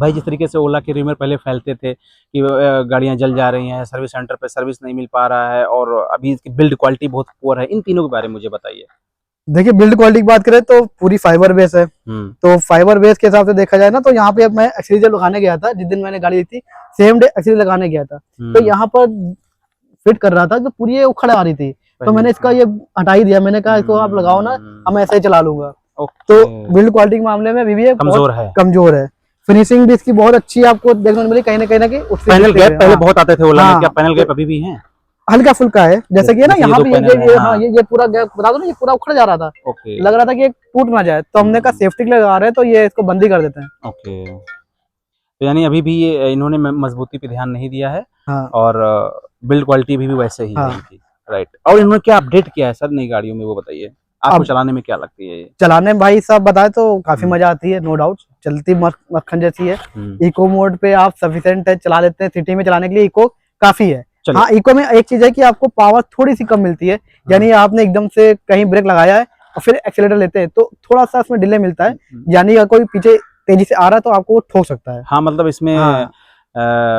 भाई जिस तरीके से ओला के रूमर पहले फैलते थे कि गाड़ियां जल जा रही हैं, सर्विस सेंटर पे सर्विस नहीं मिल पा रहा है और अभी इसकी बिल्ड क्वालिटी बहुत पुअर है, इन तीनों के बारे में मुझे बताइए। देखिए, बिल्ड क्वालिटी की बात करें तो पूरी फाइबर बेस है। तो फाइबर बेस के हिसाब से देखा जाए ना, तो यहाँ पे अब मैं एक्सीजर लगाने गया था, जिस दिन मैंने गाड़ी ली थी सेम डे एक्सीजर लगाने गया था। तो यहाँ पर फिट कर रहा था तो पूरी ये उखड़ आ रही थी, तो मैंने इसका ये हटा ही दिया। मैंने कहा इसको आप लगाओ ना, अब मैं ऐसे ही चला लूंगा। तो बिल्ड क्वालिटी के मामले में अभी भी कमजोर है। फिनिशिंग भी इसकी बहुत अच्छी है, आपको देखने को मिली कहीं ना कहीं पैनल गैप पहले बहुत आते थे ओला में, क्या पैनल गैप अभी भी है? हल्का फुल्का है, जैसे कि ना यहाँ पे ये पूरा गैप बता दो ना, ये पूरा उखड़ जा रहा था। लग रहा था कि ये टूट ना जाए, तो हमने कहा सेफ्टी के लिए लगा रहे हैं तो ये इसको बंद ही कर देते हैं। ओके, तो यानी अभी भी ये इन्होंने मजबूती पे ध्यान नहीं दिया है। और बिल्ड क्वालिटी भी वैसे ही है इनकी, राइट। और इन्होंने क्या अपडेट किया है सर नई गाड़ियों में, वो बताइए। आपको चलाने में क्या लगती है? चलाने में भाई साहब बताए तो काफी मजा आती है, नो डाउट। चलती मक्खन जैसी है। इको मोड पे आप सफिशिएंट है, चला लेते हैं। सिटी में चलाने के लिए इको काफी है। हाँ, इको में एक चीज है कि आपको पावर थोड़ी सी कम मिलती है, यानी आपने एकदम से कहीं ब्रेक लगाया है और फिर एक्सीलरेटर लेते हैं तो थोड़ा सा इसमें डिले मिलता है, यानी अगर कोई पीछे तेजी से आ रहा है तो आपको ठोक सकता है। हाँ, मतलब इसमें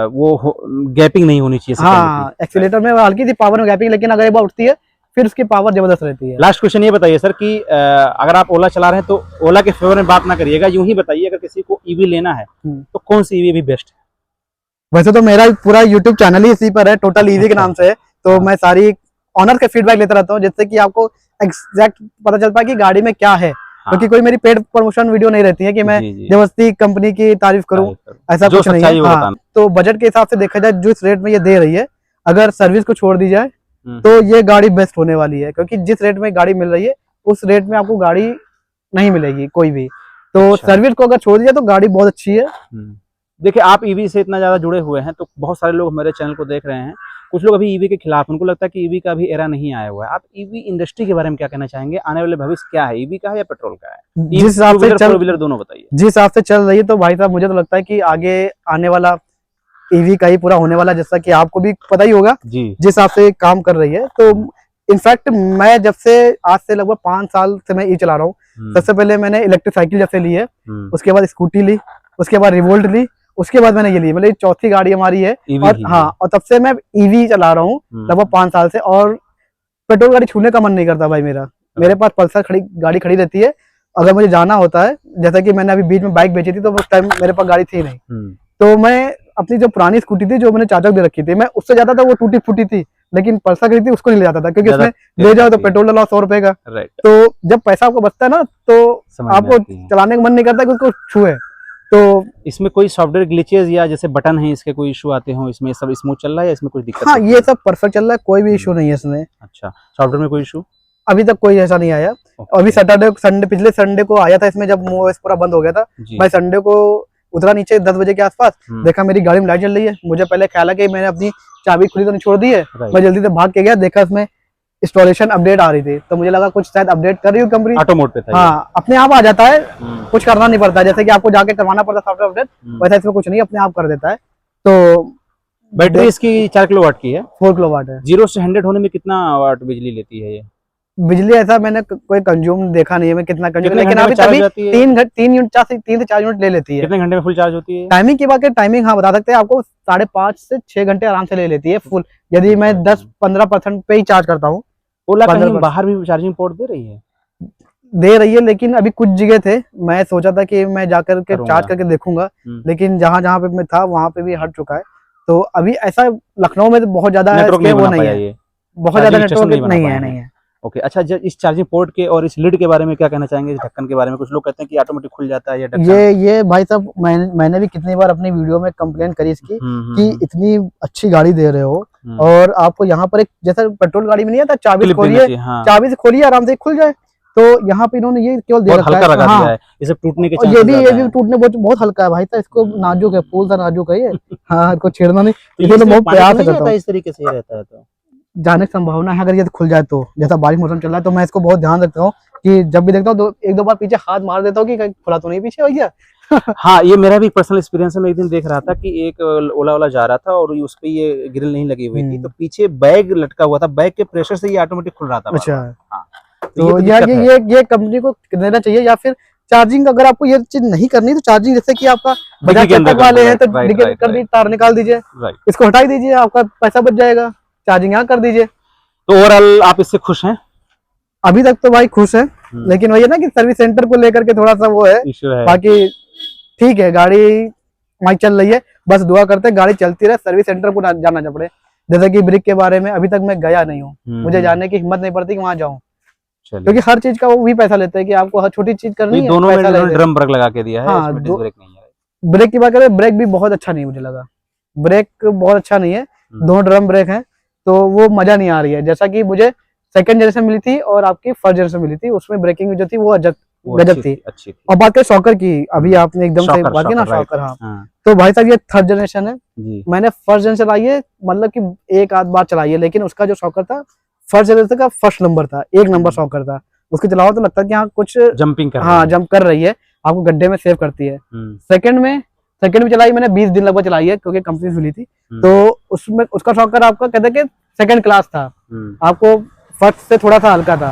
वो गैपिंग नहीं होनी चाहिए। हाँ, एक्सीलरेटर में हल्की सी पावर में गैपिंग, लेकिन अगर एक बार उठती है फिर उसकी पावर जबरदस्त रहती है। लास्ट क्वेश्चन ये बताइए सर कि अगर आप ओला चला रहे हैं तो ओला के फेवर में बात ना करिएगा, यूं ही बताइए अगर किसी को ईवी लेना है तो कौन सी ईवी भी बेस्ट है? वैसे तो मेरा पूरा यूट्यूब चैनल ही इसी पर है, टोटल ईवी के नाम से है। तो मैं सारी ऑनर के फीडबैक लेता रहता हूँ, जिससे कि आपको एग्जैक्ट पता चल पाए कि गाड़ी में क्या है। क्योंकि कोई मेरी पेड प्रमोशन वीडियो नहीं रहती है कि मैं जबरदस्ती कंपनी की तारीफ करूं, ऐसा कुछ नहीं है। हाँ, तो बजट के हिसाब से देखा जाए, जिस रेट में ये दे रही है, अगर सर्विस को छोड़ दी जाए तो ये गाड़ी बेस्ट होने वाली है। क्योंकि जिस रेट में गाड़ी मिल रही है उस रेट में आपको गाड़ी नहीं मिलेगी कोई भी। तो सर्विस को अगर छोड़ दी जाए तो गाड़ी बहुत अच्छी है। देखिए, आप ईवी से इतना ज्यादा जुड़े हुए हैं तो बहुत सारे लोग मेरे चैनल को देख रहे हैं, कुछ लोग अभी ईवी के खिलाफ, उनको लगता है कि ईवी का अभी एरा नहीं आया हुआ है। आप ईवी इंडस्ट्री के बारे में क्या कहना चाहेंगे? आने वाले भविष्य क्या है, ईवी का है या पेट्रोल का है? जिस हिसाब से फोर व्हीलर दोनों बताइए। जिस हिसाब से चल रही है तो भाई साहब मुझे तो लगता है कि आगे आने वाला ईवी का ही पूरा होने वाला, जैसा कि आपको भी पता ही होगा जी। जिस हिसाब से काम कर रही है, तो इनफैक्ट मैं जब से आज से लगभग 5 साल से मैं ई चला रहा हूँ। सबसे पहले मैंने इलेक्ट्रिक साइकिल जब से ली है, उसके बाद स्कूटी ली, उसके बाद रिवोल्ट ली, उसके बाद मैंने ये ली, मतलब चौथी गाड़ी हमारी है। और हाँ, और तब से मैं ईवी चला रहा हूँ लगभग 5 साल से। और पेट्रोल गाड़ी छूने का मन नहीं करता भाई मेरा। मेरे पास पल्सर गाड़ी खड़ी रहती है। अगर मुझे जाना होता है, जैसा कि मैंने अभी बीच में बाइक बेची थी तो उस टाइम मेरे पास गाड़ी थी नहीं, तो मैं अपनी जो पुरानी स्कूटी थी जो मैंने चाचा को दे रखी थी, मैं उससे ज्यादा था, वो टूटी फूटी थी, लेकिन पल्सर खरीदी थी उसको नहीं ले जाता था, क्योंकि उसमें ले जाओ तो पेट्रोल डलाओ 100 रुपए का। तो जब पैसा आपको बचता है ना, तो आपको चलाने का मन नहीं करता कि उसको छुए। तो इसमें कोई सॉफ्टवेयर ग्लिचेस या जैसे बटन है इसके कोई इशू आते हो, इसमें सब स्मूथ चल रहा है या इसमें कुछ दिक्कत? हाँ, ये सब परफेक्ट चल रहा है, कोई भी इशू नहीं है इसमें। अच्छा, सॉफ्टवेयर में कोई इशू अभी तक कोई ऐसा नहीं आया। अभी संडे पिछले संडे को आया था इसमें, जब मूव पूरा बंद हो गया था। मैं संडे को उतरा नीचे 10 बजे के आसपास, देखा मेरी गाड़ी में लाइट जल रही है। मुझे पहले ख्याल है कि मैंने अपनी चाबी खुली तो नहीं छोड़ दी है। मैं जल्दी से भाग के गया, देखा इसमें इंस्टॉलेशन अपडेट आ रही थी, तो मुझे लगा कुछ शायद अपडेट कर रही हूँ कंपनी। ऑटो मोड पे था। हाँ, अपने आप आ जाता है, कुछ करना नहीं पड़ता। जैसे कि आपको जाके करवाना पड़ता सॉफ्टवेयर अपडेट, वैसा इसमें कुछ नहीं, अपने आप कर देता है। तो बैटरी इसकी 4 किलोवाट की है, 4 किलोवाट है। 0 से 100 होने में कितना वाट बिजली लेती है ये? बिजली ऐसा मैंने कोई कंज्यूम देखा नहीं है, मैं कितना कंज्यूम, लेकिन अभी तभी 3 से 4 यूनिट ले लेती है। कितने घंटे में फुल चार्ज होती है? टाइमिंग की बात है, टाइमिंग हाँ बता सकते हैं आपको, 5.5 से 6 घंटे आराम से ले लेती है फुल, यदि मैं 10-15% पे ही चार्ज करता हूँ। ओला कहीं बाहर भी चार्जिंग पोर्ट दे रही है? लेकिन अभी कुछ जगह थे, मैं सोचा था कि मैं जाकर के चार्ज करके देखूंगा, लेकिन जहाँ पे मैं था वहाँ पे भी हट चुका है। तो अभी ऐसा लखनऊ में तो बहुत ज्यादा है, वो नहीं है, बहुत ज्यादा नेटवर्क नहीं है। ओके, अच्छा, इस चार्जिंग पोर्ट के और इस लिड के बारे में क्या कहना चाहेंगे? इस ढक्कन के बारे में कुछ लोग कहते हैं कि ऑटोमेटिक खुल जाता है ये भाई साहब, मैंने भी कितनी बार अपनी वीडियो में कंप्लेंट करी इसकी कि इतनी अच्छी गाड़ी दे रहे हो और आपको यहाँ पर एक जैसा पेट्रोल गाड़ी में नहीं आता, चाबी से खोलिए, चाबी से खोलिए आराम से खुल जाए, तो यहाँ पे इन्होंने ये केवल दे रखा है। इसे टूटने के ये भी टूटने बहुत हल्का है भाई साहब, इसको नाजुक है, फूल सा नाजुक है ये। हाँ, इसको छेड़ना नहीं, इसलिए बहुत प्यार से करता हूं। इस तरीके से रहता है तो जाने की संभावना है अगर ये खुल जाए तो। जैसा बारिश मौसम चल रहा है तो मैं इसको बहुत ध्यान रखता हूँ कि जब भी देखता हूँ 1-2 बार पीछे हाथ मार देता हूँ कि खुला तो नहीं पीछे भैया। हाँ, ये मेरा भी पर्सनल एक्सपीरियंस है। मैं एक दिन देख रहा था कि एक ओला वाला जा रहा था और उस पे ये ग्रिल नहीं लगी हुई थी, तो पीछे बैग लटका हुआ था, बैग के प्रेशर से ये ऑटोमेटिक खुल रहा था। अच्छा, हाँ, तो ये कंपनी को देना चाहिए, या फिर चार्जिंग अगर आपको ये चीज नहीं करनी तो चार्जिंग जैसे कि आपका बजाज के अंदर चेतक वाले हैं तो right, डिक्की right, कर दीजिए, तार निकाल दीजिए, राइट। इसको हटा ही दीजिए, आपका पैसा बच जाएगा, चार्जिंग यहाँ कर दीजिए। तो ओवरऑल आप इससे खुश हैं? अभी तक तो भाई खुश है, लेकिन वही है ना कि सर्विस सेंटर को लेकर के थोड़ा सा वो है, इश्यू है। बाकी ठीक है, गाड़ी माइक चल रही है, बस दुआ करते हैं गाड़ी चलती रहे, सर्विस सेंटर को ना जाना ना पड़े। जैसे कि ब्रिक के बारे में अभी तक मैं गया नहीं हूँ, मुझे जाने की हिम्मत नहीं पड़ती कि वहां जाऊँ, क्योंकि हर चीज का वो भी पैसा लेते हैं कि आपको हर छोटी चीज करनी है, दोनों पैसा में लेते हैं। ड्रम ब्रेक लगा के दिया है, हाँ, इसमें डिस्क ब्रेक नहीं है। ब्रेक की बात करें, ब्रेक भी बहुत अच्छा नहीं मुझे लगा, ब्रेक बहुत अच्छा नहीं है, दोनों ड्रम ब्रेक हैं तो वो मजा नहीं आ रही है। जैसा कि मुझे सेकंड जनरेशन मिली थी और आपकी फर्स्ट जनरेशन मिली थी, उसमें ब्रेकिंग जो थी वो गजब थी। अच्छी थी। और बात करें शॉकर की, अभी आपने एकदम सही बात की ना, शॉकर, हाँ। तो भाई साहब ये थर्ड जनरेशन है, मैंने फर्स्ट जनरेशन चलाई है, मतलब कि एक आध बार चलाई है, लेकिन उसका जो शॉकर था फर्स्ट जनरेशन का फर्स्ट नंबर था, 1 नंबर शॉकर था, उसके चलाओ तो लगता है कि हाँ कुछ जंपिंग कर हाँ जंप कर रही है, आपको गड्ढे में सेव करती है। सेकंड में चलाई मैंने 20 दिन लगभग चलाई है, क्योंकि कंपनी से मिली थी, तो उसमें उसका शॉकर आपका कहते हैं कि सेकंड क्लास था, आपको फर्स्ट से थोड़ा सा हल्का था,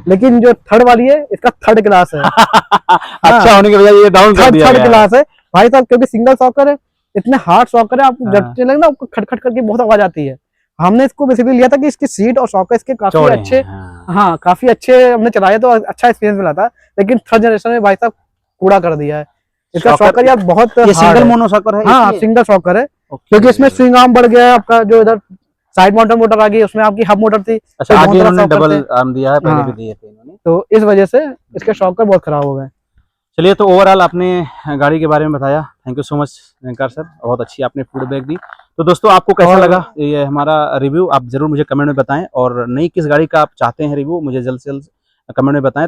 लेकिन जो थर्ड वाली है इसका थर्ड क्लास है। अच्छा होने की वजह ये डाउन कर दिया थर्ड गया है। क्लास है भाई साहब, क्योंकि सिंगल शॉकर है, इतने हार्ड शॉकर है, आपको जब चलेंगे ना आपको खटखट करके बहुत आवाज आती है। हमने इसको बेसिकली लिया था कि इसकी सीट और शॉकर इसके काफी चौड़े अच्छे, हैं, हाँ काफी अच्छे हमने चलाए तो अच्छा एक्सपीरियंस मिला था, लेकिन थर्ड जनरेशन में भाई साहब कूड़ा कर दिया है इसका शॉकर यार, बहुत ये hard सिंगल है। मोनो शॉकर है? हाँ सिंगल शॉकर है, क्योंकि इसमें स्विंग आर्म बढ़ गया है आपका, जो इधर साइड माउंटेन मोटर आ गई, उसमें आपकी हब मोटर थी, अच्छा, तो आगे दोनों इन्होंने शॉकर डबल थे। आर्म दिया है, पहले हाँ। भी दिए थे इन्होंने, तो इस वजह से इसके शॉकर बहुत खराब हो गए। चलिए, तो ओवरऑल आपने गाड़ी के बारे में बताया, thank you so much Jayankar sir, बहुत अच्छी आपने फीडबैक दी। तो दोस्तों आपको कैसा लगा ये हमारा रिव्यू, आप जरूर मुझे कमेंट में बताएं, और नई किस गाड़ी का आप चाहते हैं रिव्यू मुझे जल्द से जल्द कमेंट में बताएं।